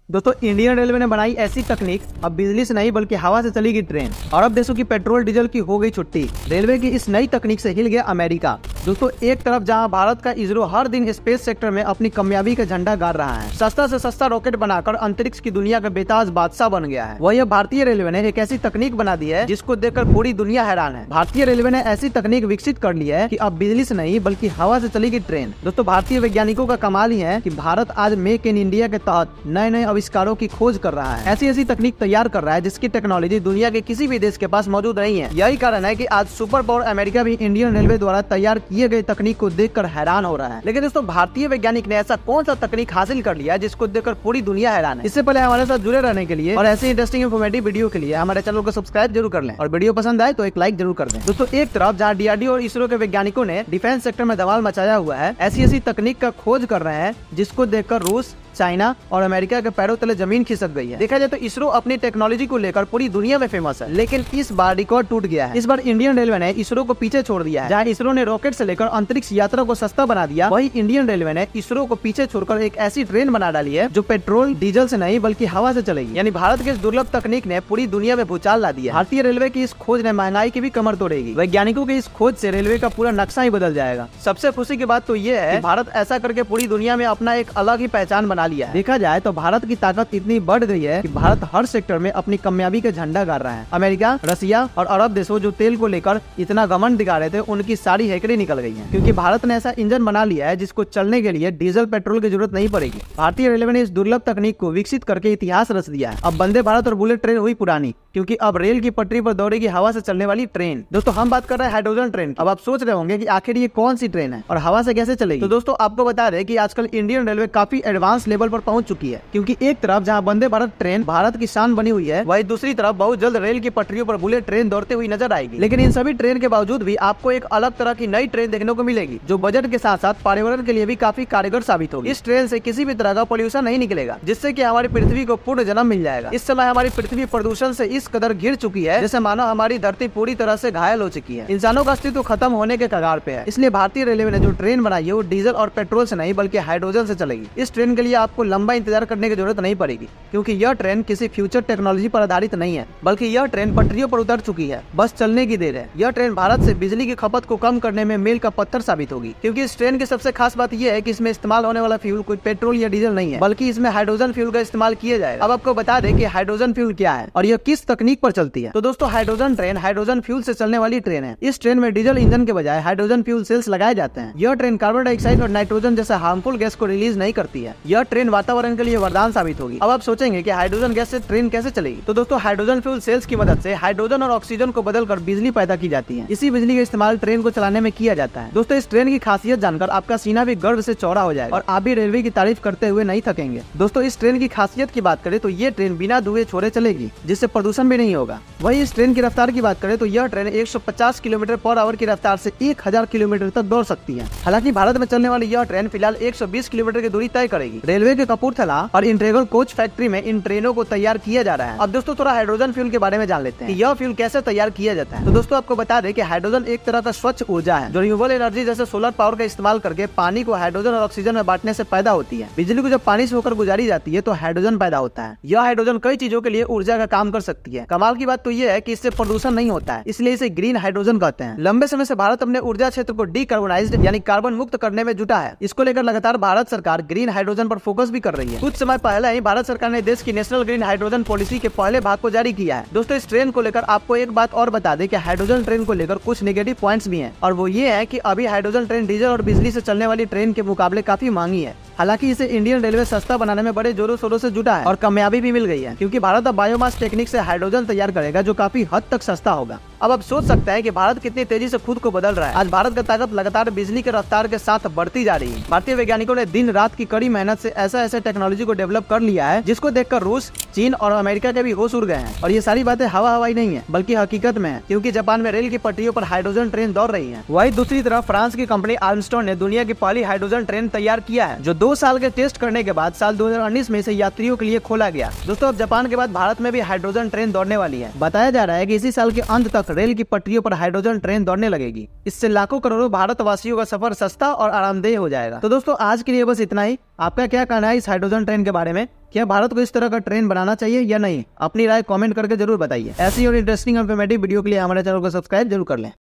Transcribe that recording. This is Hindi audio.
दोस्तों इंडियन रेलवे ने बनाई ऐसी तकनीक, अब बिजली से नहीं बल्कि हवा से चलेगी ट्रेन। अरब देशों की पेट्रोल डीजल की हो गई छुट्टी। रेलवे की इस नई तकनीक से हिल गया अमेरिका। दोस्तों एक तरफ जहां भारत का इसरो हर दिन स्पेस सेक्टर में अपनी कामयाबी का झंडा गाड़ रहा है, सस्ता से सस्ता रॉकेट बनाकर अंतरिक्ष की दुनिया का बेताज बादशाह बन गया है, वहीं भारतीय रेलवे ने एक ऐसी तकनीक बना दी है जिसको देखकर पूरी दुनिया हैरान है। भारतीय रेलवे ने ऐसी तकनीक विकसित कर ली है कि अब बिजली से नहीं बल्कि हवा से चलेगी ट्रेन। दोस्तों भारतीय वैज्ञानिकों का कमाल ही है कि भारत आज मेक इन इंडिया के तहत नए नए आविष्कारों की खोज कर रहा है, ऐसी ऐसी तकनीक तैयार कर रहा है जिसकी टेक्नोलॉजी दुनिया के किसी भी देश के पास मौजूद नहीं है। यही कारण है कि आज सुपर पावर अमेरिका भी इंडियन रेलवे द्वारा तैयार किए गए तकनीक को देखकर हैरान हो रहा है। लेकिन दोस्तों भारतीय वैज्ञानिक ने ऐसा कौन सा तकनीक हासिल कर लिया जिसको देखकर पूरी दुनिया हैरान है। इससे पहले हमारे साथ जुड़े रहने के लिए और ऐसे इंटरेस्टिंग इन्फॉर्मेटिव वीडियो के लिए हमारे चैनल को सब्सक्राइब जरूर कर लें और वीडियो पसंद आए तो एक लाइक जरूर कर दें। दोस्तों एक तरफ जहाँ डीआरडीओ और इसरो के वैज्ञानिकों ने डिफेंस सेक्टर में धमाल मचाया हुआ है, ऐसी ऐसी तकनीक का खोज कर रहे हैं जिसको देखकर रूस, चाइना और अमेरिका के पैरों तले जमीन खिसक गई है। देखा जाए तो इसरो अपनी टेक्नोलॉजी को लेकर पूरी दुनिया में फेमस है, लेकिन इस बार रिकॉर्ड टूट गया है। इस बार इंडियन रेलवे ने इसरो को पीछे छोड़ दिया है। जहां इसरो ने रॉकेट से लेकर अंतरिक्ष यात्रा को सस्ता बना दिया, वहीं इंडियन रेलवे ने इसरो को पीछे छोड़कर एक ऐसी ट्रेन बना डाली है जो पेट्रोल डीजल से नहीं बल्कि हवा से चलेगी। यानी भारत के इस दुर्लभ तकनीक ने पूरी दुनिया में भूचाल ला दिया। भारतीय रेलवे की इस खोज ने महंगाई की भी कमर तोड़ेगी। वैज्ञानिकों की इस खोज से रेलवे का पूरा नक्शा ही बदल जाएगा। सबसे खुशी की बात तो ये है कि भारत ऐसा करके पूरी दुनिया में अपना एक अलग ही पहचान बना लिया है। देखा जाए तो भारत की ताकत इतनी बढ़ गई है कि भारत हर सेक्टर में अपनी कामयाबी का झंडा गाड़ रहा है। अमेरिका, रसिया और अरब देशों जो तेल को लेकर इतना घमंड दिखा रहे थे, उनकी सारी हैकड़ी निकल गई है, क्योंकि भारत ने ऐसा इंजन बना लिया है जिसको चलने के लिए डीजल पेट्रोल की जरूरत नहीं पड़ेगी। भारतीय रेलवे ने इस दुर्लभ तकनीक को विकसित करके इतिहास रच दिया है। अब वंदे भारत और बुलेट ट्रेन हुई पुरानी, क्योंकि अब रेल की पटरी पर दौड़ेगी हवा से चलने वाली ट्रेन। दोस्तों हम बात कर रहे हैं हाइड्रोजन ट्रेन। अब आप सोच रहे होंगे कि आखिर ये कौन सी ट्रेन है और हवा से कैसे चलेगी। तो दोस्तों आपको बता दें कि आजकल इंडियन रेलवे काफी एडवांस लेवल पर पहुंच चुकी है, क्योंकि एक तरफ जहां वंदे भारत ट्रेन भारत की शान बनी हुई है, वहीं दूसरी तरफ बहुत जल्द रेल की पटरियों पर बुलेट ट्रेन दौड़ते हुई नजर आएगी। लेकिन इन सभी ट्रेन के बावजूद भी आपको एक अलग तरह की नई ट्रेन देखने को मिलेगी, जो बजट के साथ साथ पर्यावरण के लिए भी काफी कारगर साबित होगी। इस ट्रेन से किसी भी तरह का पोल्यूशन नहीं निकलेगा, जिससे कि हमारी पृथ्वी को पूर्ण जन्म मिल जाएगा। इस समय हमारी पृथ्वी प्रदूषण से इस कदर घिर चुकी है जैसे मानो हमारी धरती पूरी तरह से घायल हो चुकी है। इंसानों का अस्तित्व खत्म होने के कगार पे है। इसलिए भारतीय रेलवे ने जो ट्रेन बनाई है वो डीजल और पेट्रोल से नहीं बल्कि हाइड्रोजन से चलेगी। इस ट्रेन के लिए आपको लंबा इंतजार करने की जरूरत नहीं पड़ेगी, क्योंकि यह ट्रेन किसी फ्यूचर टेक्नोलॉजी पर आधारित नहीं है, बल्कि यह ट्रेन पटरियों पर उतर चुकी है, बस चलने की देर है। यह ट्रेन भारत से बिजली की खपत को कम करने में मील का पत्थर साबित होगी, क्योंकि इस ट्रेन की सबसे खास बात यह है कि इसमें इस्तेमाल होने वाला फ्यूल कोई पेट्रोल या डीजल नहीं है, बल्कि इसमें हाइड्रोजन फ्यूल का इस्तेमाल किया जाएगा। अब आपको बता दें कि हाइड्रोजन फ्यूल क्या है और यह किस तकनीक पर चलती है। तो दोस्तों हाइड्रोजन ट्रेन हाइड्रोजन फ्यूल से चलने वाली ट्रेन है। इस ट्रेन में डीजल इंजन के बजाय हाइड्रोजन फ्यूल सेल्स लगाए जाते हैं। यह ट्रेन कार्बन डाइऑक्साइड और नाइट्रोजन जैसे हार्मफुल गैस को रिलीज नहीं करती है। यह ट्रेन वातावरण के लिए वरदान साबित होगी। अब आप सोचेंगे कि हाइड्रोजन गैस से ट्रेन कैसे चलेगी। तो दोस्तों हाइड्रोजन फ्यूल सेल्स की मदद से हाइड्रोजन और ऑक्सीजन को बदलकर बिजली पैदा की जाती है। इसी बिजली का इस्तेमाल ट्रेन को चलाने में किया जाता है। दोस्तों इस ट्रेन की खासियत जानकर आपका सीना भी गर्व से चौड़ा हो जाएगा और आप भी रेलवे की तारीफ करते हुए नहीं थकेंगे। दोस्तों इस ट्रेन की खासियत की बात करें तो ये ट्रेन बिना धुएं छोड़े चलेगी, जिससे प्रदूषण भी नहीं होगा। वही इस ट्रेन की रफ्तार की बात करें तो यह ट्रेन 150 किलोमीटर पर आवर की रफ्तार से 1000 किलोमीटर तक दौड़ सकती है। हालांकि भारत में चलने वाली यह ट्रेन फिलहाल 120 किलोमीटर की दूरी तय करेगी। रेलवे के कपूरथला और इंटेग्रल कोच फैक्ट्री में इन ट्रेनों को तैयार किया जा रहा है। अब दोस्तों थोड़ा हाइड्रोजन फ्यूल के बारे में जान लेते हैं कि यह फ्यूल कैसे तैयार किया जाता है। तो दोस्तों आपको बता दें कि हाइड्रोजन एक तरह का स्वच्छ ऊर्जा है जो रिन्यूएबल एनर्जी जैसे सोलर पावर का इस्तेमाल करके पानी को हाइड्रोजन और ऑक्सीजन में बांटने से पैदा होती है। बिजली को जब पानी से होकर गुजारी जाती है तो हाइड्रोजन पैदा होता है। यह हाइड्रोजन कई चीजों के लिए ऊर्जा का काम कर सकती है। कमाल की बात तो यह है कि इससे प्रदूषण नहीं होता है, इसलिए इसे ग्रीन हाइड्रोजन कहते हैं। लंबे समय से भारत अपने ऊर्जा क्षेत्र को डीकार्बोनाइज्ड यानी कार्बन मुक्त करने में जुटा है। इसको लेकर लगातार भारत सरकार ग्रीन हाइड्रोजन पर फोकस भी कर रही है। कुछ समय पहले ही भारत सरकार ने देश की नेशनल ग्रीन हाइड्रोजन पॉलिसी के पहले भाग को जारी किया है। दोस्तों इस ट्रेन को लेकर आपको एक बात और बता दें कि हाइड्रोजन ट्रेन को लेकर कुछ नेगेटिव पॉइंट्स भी हैं, और वो ये है कि अभी हाइड्रोजन ट्रेन डीजल और बिजली से चलने वाली ट्रेन के मुकाबले काफी महंगी है। हालांकि इसे इंडियन रेलवे सस्ता बनाने में बड़े जोरों शोरों से जुटा है और कामयाबी भी मिल गई है, क्योंकि भारत अब बायोमास टेक्निक से हाइड्रोजन तैयार करेगा जो काफी हद तक सस्ता होगा। अब आप सोच सकते हैं कि भारत कितनी तेजी से खुद को बदल रहा है। आज भारत का ताकत लगातार बिजली के रफ्तार के साथ बढ़ती जा रही है। भारतीय वैज्ञानिकों ने दिन रात की कड़ी मेहनत से ऐसा टेक्नोलॉजी को डेवलप कर लिया है जिसको देखकर रूस, चीन और अमेरिका के भी होश उड़ गए हैं। और ये सारी बातें हवाई नहीं है बल्कि हकीकत में है, क्योंकि जापान में रेल की पटरियों पर हाइड्रोजन ट्रेन दौड़ रही है। वही दूसरी तरफ फ्रांस की कंपनी आर्मस्ट्रांग ने दुनिया की पहली हाइड्रोजन ट्रेन तैयार किया है, जो 2 साल के टेस्ट करने के बाद साल 2019 में इसे यात्रियों के लिए खोला गया। दोस्तों अब जापान के बाद भारत में भी हाइड्रोजन ट्रेन दौड़ने वाली है। बताया जा रहा है कि इसी साल के अंत तक रेल की पटरियों पर हाइड्रोजन ट्रेन दौड़ने लगेगी। इससे लाखों करोड़ों भारतवासियों का सफर सस्ता और आरामदेह हो जाएगा। तो दोस्तों आज के लिए बस इतना ही। आपका क्या कहना है इस हाइड्रोजन ट्रेन के बारे में क्या भारत को इस तरह का ट्रेन बनाना चाहिए या नहीं? अपनी राय कमेंट करके जरूर बताइए। ऐसी और इंटरेस्टिंग इन्फॉर्मेटिव वीडियो के लिए हमारे चैनल को सब्सक्राइब जरूर कर लें।